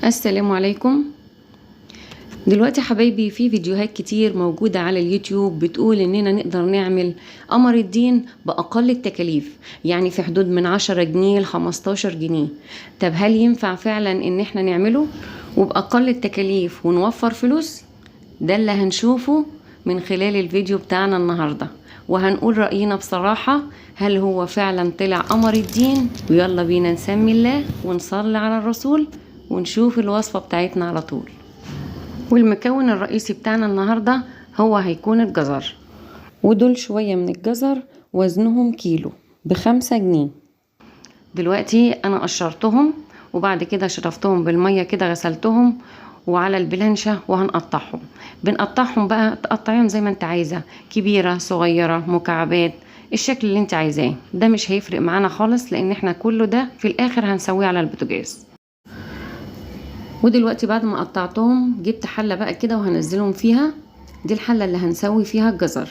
السلام عليكم. دلوقتي حبايبي في فيديوهات كتير موجودة على اليوتيوب بتقول اننا نقدر نعمل قمر الدين بأقل التكاليف، يعني في حدود من 10 جنيه ل 15 جنيه. طب هل ينفع فعلا ان احنا نعمله وبأقل التكاليف ونوفر فلوس؟ ده اللي هنشوفه من خلال الفيديو بتاعنا النهاردة، وهنقول رأينا بصراحة هل هو فعلا طلع قمر الدين. ويلا بينا نسمي الله ونصلي على الرسول ونشوف الوصفة بتاعتنا على طول. والمكون الرئيسي بتاعنا النهاردة هو هيكون الجزر، ودول شوية من الجزر وزنهم كيلو ب5 جنيه. دلوقتي انا قشرتهم وبعد كده شرفتهم بالمية كده، غسلتهم وعلى البلانشة وهنقطعهم. بنقطعهم بقى تقطعيهم زي ما انت عايزة، كبيرة صغيرة مكعبات، الشكل اللي انت عايزاه. ده مش هيفرق معانا خالص لان احنا كله ده في الاخر هنسويه على البوتاجاز. ودلوقتي بعد ما قطعتهم جبت حلة بقى كده وهنزلهم فيها. دي الحلة اللي هنسوي فيها الجزر.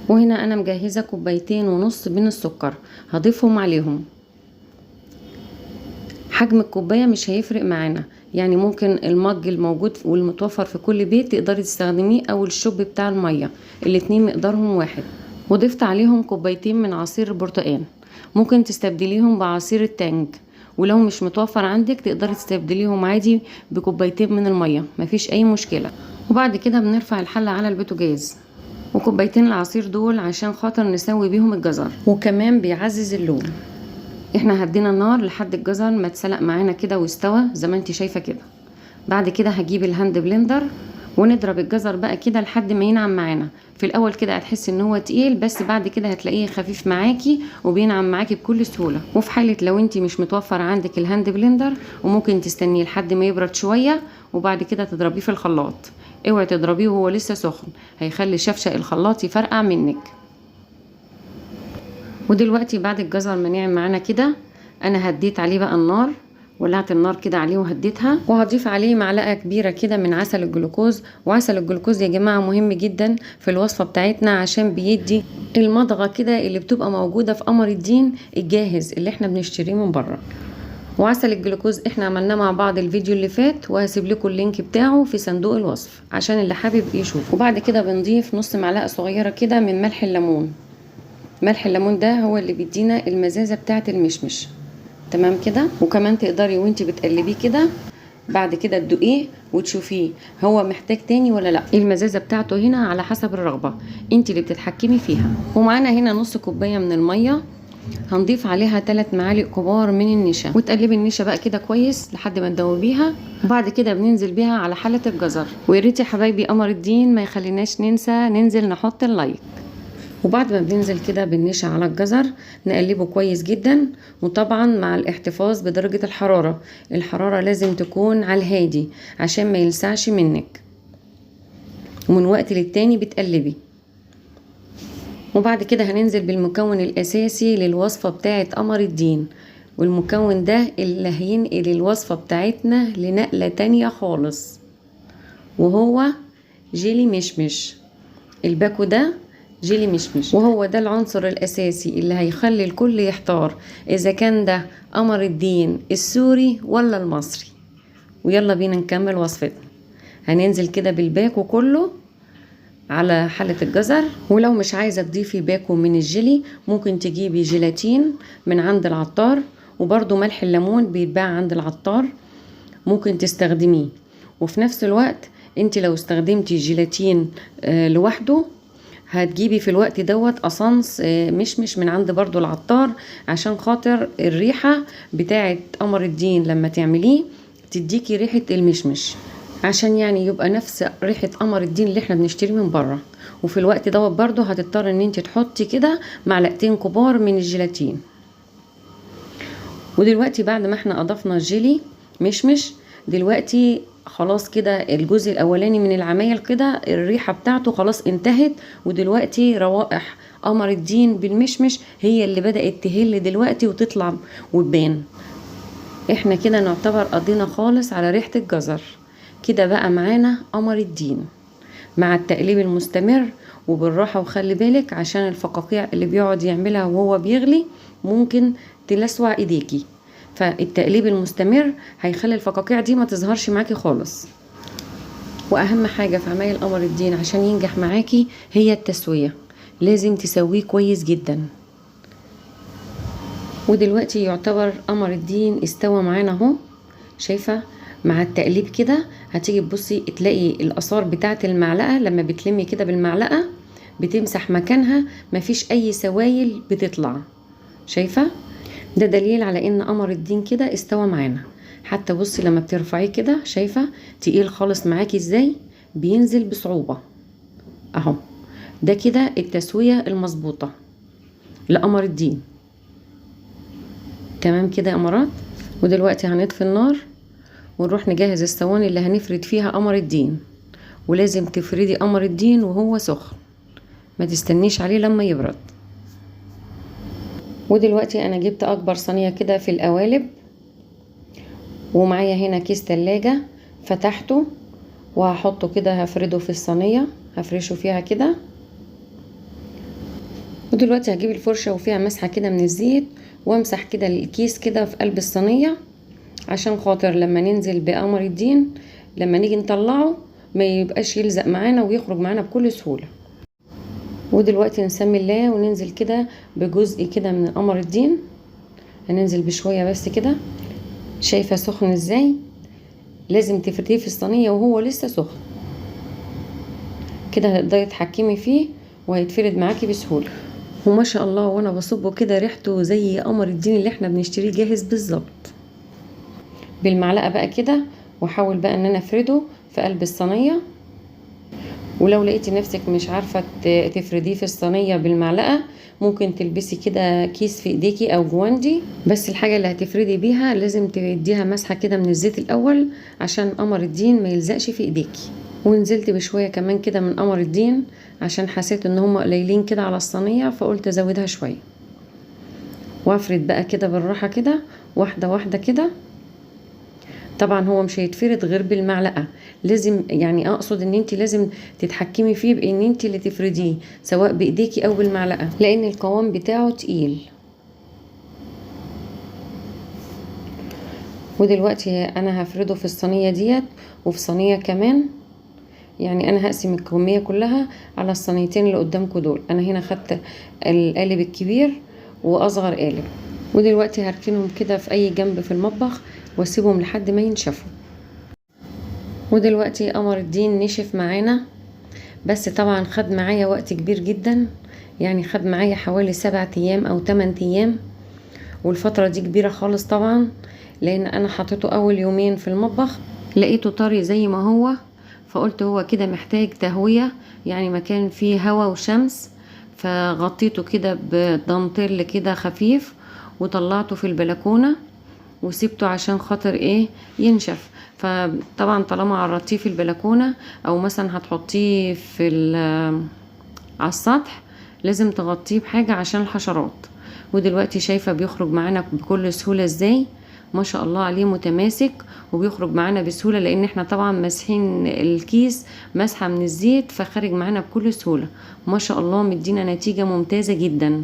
وهنا انا مجهزة 2.5 كوباية من السكر هضيفهم عليهم. حجم الكوباية مش هيفرق معانا، يعني ممكن المج الموجود والمتوفر في كل بيت تقدري تستخدميه او الشوب بتاع المية، الاتنين مقدارهم واحد. وضفت عليهم 2 كوباية من عصير البرتقال، ممكن تستبدليهم بعصير التانج، ولو مش متوفر عندك تقدري تستبدليهم عادي ب2 كوبايتين من المية، مفيش اي مشكلة. وبعد كده بنرفع الحلة على البوتاجاز، و2 كوبايتين العصير دول عشان خاطر نسوي بيهم الجزر، وكمان بيعزز اللون. احنا هدينا النار لحد الجزر ما اتسلق معانا كده واستوى زي ما انت شايفة كده. بعد كده هجيب الهاند بلندر ونضرب الجزر بقى كده لحد ما ينعم معانا. في الاول كده هتحسي ان هو تقيل، بس بعد كده هتلاقيه خفيف معاكي وبينعم معاكي بكل سهوله. وفي حاله لو انت مش متوفر عندك الهاند بلندر، وممكن تستنيه لحد ما يبرد شويه وبعد كده تضربيه في الخلاط. اوعي تضربيه وهو لسه سخن، هيخلي شفشق الخلاط يفرقع منك. ودلوقتي بعد الجزر ما نعم معانا كده، انا هديت عليه بقى النار، ولعت النار كده عليه وهديتها. وهضيف عليه معلقه كبيره كده من عسل الجلوكوز. وعسل الجلوكوز يا جماعه مهم جدا في الوصفه بتاعتنا، عشان بيدي المضغه كده اللي بتبقى موجوده في قمر الدين الجاهز اللي احنا بنشتريه من بره. وعسل الجلوكوز احنا عملناه مع بعض الفيديو اللي فات، وهسيب لكم اللينك بتاعه في صندوق الوصف عشان اللي حابب يشوف. وبعد كده بنضيف نص معلقه صغيره كده من ملح الليمون. ملح الليمون ده هو اللي بيدينا المزازه بتاعه المشمش، تمام كده. وكمان تقدري وانتي بتقلبيه كده بعد كده تدوقيه وتشوفيه هو محتاج تاني ولا لا. المزازه بتاعته هنا على حسب الرغبه، انتي اللي بتتحكمي فيها. ومعانا هنا نص كوبايه من الميه، هنضيف عليها 3 معالق كبار من النشا، وتقلبي النشا بقى كده كويس لحد ما تدوبيها. وبعد كده بننزل بيها على حله الجزر. ويا ريت يا حبايبي قمر الدين ما يخليناش ننسى ننزل نحط اللايك. وبعد ما بننزل كده بالنشا على الجزر نقلبه كويس جدا، وطبعا مع الاحتفاظ بدرجة الحرارة. الحرارة لازم تكون على الهادي عشان ما يلسعش منك، ومن وقت للتاني بتقلبي. وبعد كده هننزل بالمكون الأساسي للوصفة بتاعة قمر الدين، والمكون ده اللي هينقل الوصفة بتاعتنا لنقلة تانية خالص، وهو جيلي مشمش. الباكو ده جيلي مشمش، وهو ده العنصر الأساسي اللي هيخلي الكل يحتار إذا كان ده قمر الدين السوري ولا المصري. ويلا بينا نكمل وصفتنا. هننزل كده بالباكو كله على حلة الجزر. ولو مش عايزة تضيفي باكو من الجيلي، ممكن تجيبي جيلاتين من عند العطار، وبرضو ملح الليمون بيتباع عند العطار ممكن تستخدميه. وفي نفس الوقت انت لو استخدمتي جيلاتين لوحده، هتجيبي في الوقت دوت قصنص مشمش من عند برضو العطار، عشان خاطر الريحة بتاعة قمر الدين لما تعمليه تديكي ريحة المشمش، عشان يعني يبقى نفس ريحة قمر الدين اللي احنا بنشتريه من بره. وفي الوقت دوت برضو هتضطر ان انت تحطي كده 2 معلقة كبار من الجيلاتين. ودلوقتي بعد ما احنا اضفنا الجيلي مشمش، دلوقتي خلاص كده الجزء الاولاني من العمايل كده الريحة بتاعته خلاص انتهت. ودلوقتي روائح قمر الدين بالمشمش هي اللي بدأت تهل دلوقتي وتطلع وتبان. احنا كده نعتبر قضينا خالص على ريحة الجزر. كده بقى معانا قمر الدين مع التقليب المستمر وبالراحة. وخلي بالك عشان الفقاقيع اللي بيقعد يعملها وهو بيغلي ممكن تلسوع ايديكي، فالتقليب المستمر هيخلي الفقاقيع دي ما تظهرش معاكي خالص. واهم حاجة في عمايل قمر الدين عشان ينجح معاكي هي التسوية، لازم تسويه كويس جدا. ودلوقتي يعتبر قمر الدين استوى معانا اهو، شايفة؟ مع التقليب كده هتيجي تبصي تلاقي الاثار بتاعه المعلقة لما بتلمي كده بالمعلقة بتمسح مكانها، مفيش اي سوائل بتطلع، شايفة؟ ده دليل على ان قمر الدين كده استوى معانا. حتى بصي لما بترفعيه كده، شايفة تقيل خالص معاكي ازاي؟ بينزل بصعوبة اهو. ده كده التسوية المظبوطة لقمر الدين. تمام كده يا قمرات. ودلوقتي هنطفي النار ونروح نجهز الصواني اللي هنفرد فيها قمر الدين. ولازم تفردي قمر الدين وهو سخن، ما تستنيش عليه لما يبرد. ودلوقتي انا جبت اكبر صينية كده في القوالب، ومعايا هنا كيس تلاجة فتحته وهحطه كده، هفرده في الصينية، هفرشه فيها كده. ودلوقتي هجيب الفرشة وفيها مسحة كده من الزيت وامسح كده الكيس كده في قلب الصينية، عشان خاطر لما ننزل بقمر الدين لما نيجي نطلعه ما يبقاش يلزق معانا ويخرج معانا بكل سهولة. ودلوقتي نسمي الله وننزل كده بجزء كده من قمر الدين، هننزل بشوية بس كده. شايفة سخن ازاي؟ لازم تفرديه في الصينية وهو لسه سخن كده، هتقدري تحكمي فيه وهيتفرد معاكي بسهولة. وما شاء الله وانا بصبه كده ريحته زي قمر الدين اللي احنا بنشتريه جاهز بالظبط. بالمعلقة بقى كده، واحاول بقى ان انا افرده في قلب الصينية. ولو لقيتي نفسك مش عارفة تفرديه في الصينية بالمعلقة، ممكن تلبسي كده كيس في ايديكي او جواندي، بس الحاجة اللي هتفردي بيها لازم تديها مسحة كده من الزيت الاول عشان قمر الدين ما يلزقش في ايديكي. ونزلت بشوية كمان كده من قمر الدين عشان حسيت ان هم قليلين كده على الصينية، فقلت ازودها شوية. وافرد بقى كده بالراحة كده، واحدة واحدة كده. طبعا هو مش هيتفرد غير بالمعلقة، لازم يعني اقصد ان انت لازم تتحكمي فيه بان انت اللي تفرديه سواء بايديكي او بالمعلقة، لان القوام بتاعه تقيل. ودلوقتي انا هفرده في الصينية ديت وفي صينية كمان، يعني انا هقسم الكمية كلها على الصينيتين اللي قدامكم دول. انا هنا خدت القالب الكبير واصغر قالب، ودلوقتي هركنهم كده في اي جنب في المطبخ واسيبهم لحد ما ينشفوا. ودلوقتي قمر الدين نشف معانا، بس طبعا خد معايا وقت كبير جدا، يعني خد معايا حوالي 7 ايام او 8 ايام، والفترة دي كبيرة خالص طبعا، لان انا حطيته اول يومين في المطبخ لقيته طري زي ما هو، فقلت هو كده محتاج تهوية، يعني مكان فيه هوا وشمس، فغطيته كده بدانتيل كده خفيف وطلعته في البلكونة وسيبته عشان خاطر ايه ينشف. فطبعا طالما عرضتيه في البلكونة او مثلا هتحطيه في على السطح لازم تغطيه بحاجة عشان الحشرات. ودلوقتي شايفة بيخرج معانا بكل سهولة ازاي، ما شاء الله عليه متماسك وبيخرج معانا بسهولة، لان احنا طبعا مسحين الكيس مسحة من الزيت فخرج معانا بكل سهولة. ما شاء الله مدينا نتيجة ممتازة جدا.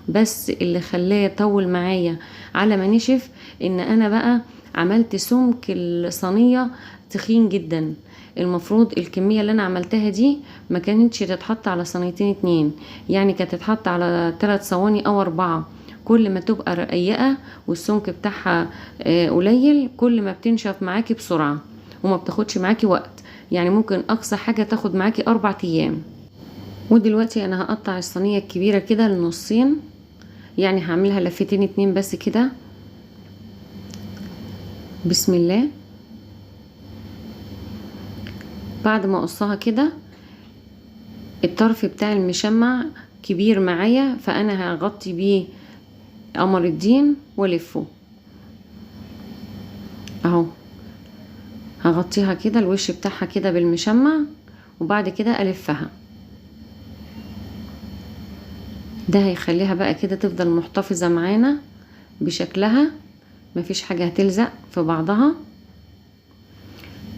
بس اللي خلاه يطول معايا على ما نشف ان انا بقى عملت سمك الصينية تخين جدا. المفروض الكمية اللي انا عملتها دي ما كانتش تتحط على صينيتين 2، يعني كانت تتحط على 3 صواني او 4. كل ما تبقى رقيقة والسمك بتاعها قليل كل ما بتنشف معاكي بسرعة وما بتاخدش معاكي وقت، يعني ممكن اقصى حاجة تاخد معاكي 4 ايام. ودلوقتي انا هقطع الصينية الكبيرة كده لنصين، يعني هعملها لفتين 2 بس كده. بسم الله. بعد ما اقصها كده الطرف بتاع المشمع كبير معايا، فانا هغطي بيه قمر الدين والفه اهو، هغطيها كده الوش بتاعها كده بالمشمع وبعد كده الفها. ده هيخليها بقى كده تفضل محتفظة معانا بشكلها، مفيش حاجة هتلزق في بعضها.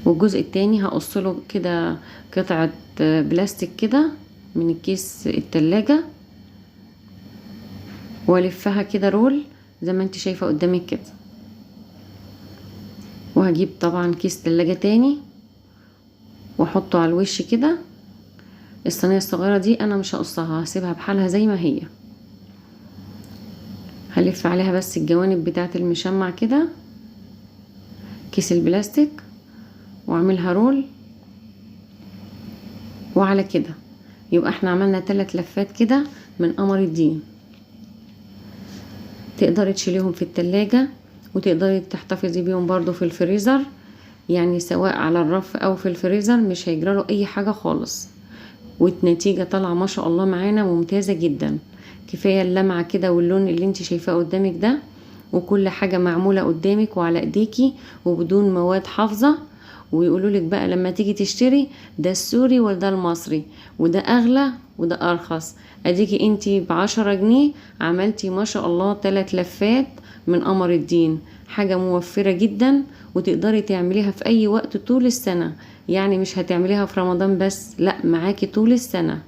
والجزء التاني هقصله كده قطعة بلاستيك كده من الكيس التلاجة والفها كده رول زي ما انت شايفة قدامك كده. وهجيب طبعا كيس تلاجة تاني واحطه على الوش كده. الصينية الصغيرة دي انا مش هقصها، هسيبها بحالها زي ما هي. هلف عليها بس الجوانب بتاعة المشمع كده، كيس البلاستيك، واعملها رول. وعلى كده يبقى احنا عملنا 3 لفات كده من قمر الدين. تقدري تشيليهم في التلاجة وتقدري تحتفظي بيهم برضو في الفريزر، يعني سواء على الرف او في الفريزر مش هيجراله اي حاجة خالص. والنتيجة طالعة ما شاء الله معانا ممتازة جدا. كفاية اللمعة كده واللون اللي انت شايفاه قدامك ده، وكل حاجة معمولة قدامك وعلى ايديكي وبدون مواد حافظة. ويقولولك بقى لما تيجي تشتري ده السوري وده المصري، وده اغلى وده ارخص. اديكي انتي ب10 جنيه عملتي ما شاء الله 3 لفات من قمر الدين. حاجة موفرة جدا وتقدري تعمليها في اي وقت طول السنة، يعني مش هتعمليها في رمضان بس، لا معاكي طول السنة.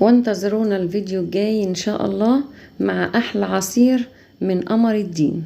وانتظرونا الفيديو الجاي ان شاء الله مع احلى عصير من قمر الدين.